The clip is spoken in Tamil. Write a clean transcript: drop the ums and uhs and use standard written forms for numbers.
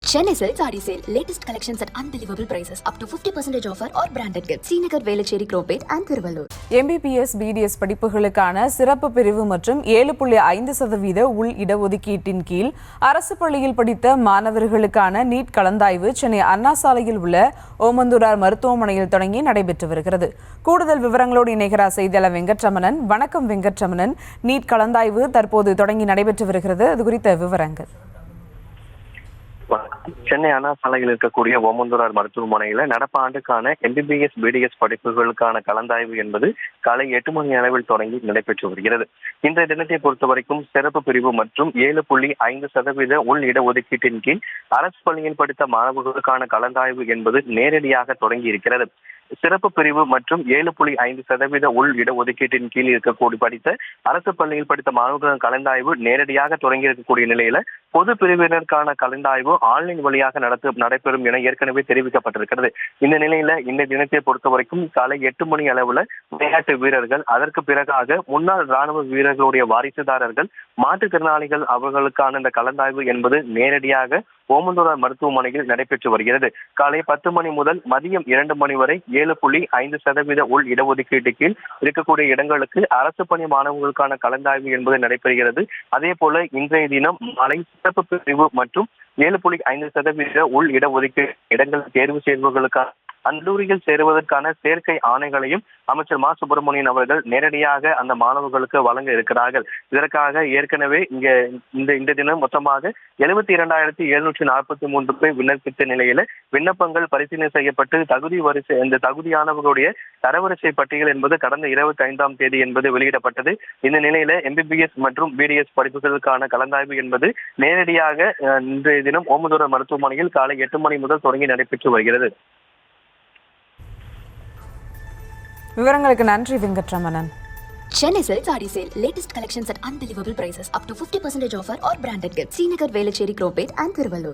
Chennai Silk Saree Sale. Latest collections at unbelievable prices. Up to 50% offer or branded gifts. Srinagar, Velachery, Cropate and Thiruvallur. MBBS, BDS படிப்புகளுக்கான சிறப்பு பிரிவு மற்றும் 7.5% உள் இடஒதுக்கீட்டின் கீழ் அரசு பள்ளியில் படித்த மாணவர்களுக்கான நீட் கலந்தாய்வு சென்னை அண்ணா சாலையில் உள்ள ஓமந்தூரார் மருத்துவமனையில் தொடங்கி நடைபெற்று வருகிறது. கூடுதல் விவரங்களோடு இணைகிறார் செய்தியாளர் வெங்கட்ரமணன். வணக்கம் வெங்கட்ரமணன். நீட் கலந்தாய்வு தற்போது தொடங்கி நடைபெற்று வருகிறது. அது குறித்த விவரங்கள். சென்னை அண்ணா சாலையில் இருக்கக்கூடிய ஓமந்தூரார் மருத்துவமனையில நடப்பு ஆண்டுக்கான MBBS, BDS படிப்புகளுக்கான கலந்தாய்வு என்பது காலை 8 மணி அளவில் தொடங்கி நடைபெற்று வருகிறது. இன்றைய தினத்தை பொறுத்த வரைக்கும் சிறப்பு பிரிவு மற்றும் 7.5% உள் இடஒதுக்கீட்டின் கீழ் அரசு பள்ளியில் படித்த மாணவர்களுக்கான கலந்தாய்வு என்பது நேரடியாக தொடங்கி இருக்கிறது. சிறப்பு பிரிவு மற்றும் 7.5% உள் இடஒதுக்கீட்டின் கீழ் இருக்கக்கூடிய படித்த அரசு பள்ளியில் படித்த மாணவர்கள் கலந்தாய்வு நேரடியாக தொடங்கி இருக்கக்கூடிய நிலையில பொது பிரிவினருக்கான கலந்தாய்வு ஆன்லைன் வழியாக நடைபெறும் என ஏற்கனவே தெரிவிக்கப்பட்டிருக்கிறது. இந்த நிலையில இந்த தினத்தை பொறுத்த வரைக்கும் காலை 8 மணி அளவுல விளையாட்டு வீரர்கள், அதற்கு பிறகாக முன்னாள் ராணுவ வீரர்களுடைய வாரிசுதாரர்கள், மாற்றுத்திறனாளிகள் அவர்களுக்கான இந்த கலந்தாய்வு என்பது நேரடியாக ஓமந்தூரார் மருத்துவமனையில் நடைபெற்று வருகிறது. காலை 10 மணி முதல் மதியம் 2 மணி வரை 7.5% உள் இடஒதுக்கீட்டு கீழ் இருக்கக்கூடிய இடங்களுக்கு அரசு பணி மாணவர்களுக்கான கலந்தாய்வு என்பது நடைபெறுகிறது. அதே போல இன்றைய தினம் மாலை சிறப்பு பிரிவு மற்றும் 7.5% உள் இடஒதுக்கீடு இடங்கள் தேர்வு செய்வர்களுக்கான கல்லூரியில் சேருவதற்கான சேர்க்கை ஆணைகளையும் அமைச்சர் மா சுப்பிரமணியன் அவர்கள் நேரடியாக அந்த மாணவர்களுக்கு வழங்க இருக்கிறார்கள். இதற்காக ஏற்கனவே இந்த தினம் மொத்தமாக 72,743 பேர் விண்ணப்பித்த நிலையில விண்ணப்பங்கள் பரிசீலனை செய்யப்பட்டு தகுதியானவர்களுடைய தரவரிசை பட்டியல் என்பது கடந்த 25ஆம் தேதி என்பது வெளியிடப்பட்டது. இந்த நிலையில MBBS மற்றும் BDS படிப்புகளுக்கான கலந்தாய்வு என்பது நேரடியாக இன்றைய தினம் ஓமந்தூரார் மருத்துவமனையில் காலை 8 மணி முதல் தொடங்கி நடைபெற்று வருகிறது. விவரங்களுக்கு நன்றி Venkataramanan. Chennai Silk Saree Sale. Latest collections at unbelievable prices. Up to 50% offer or branded gifts. Srinagar, Velachery, Cropate and Thiruvallur.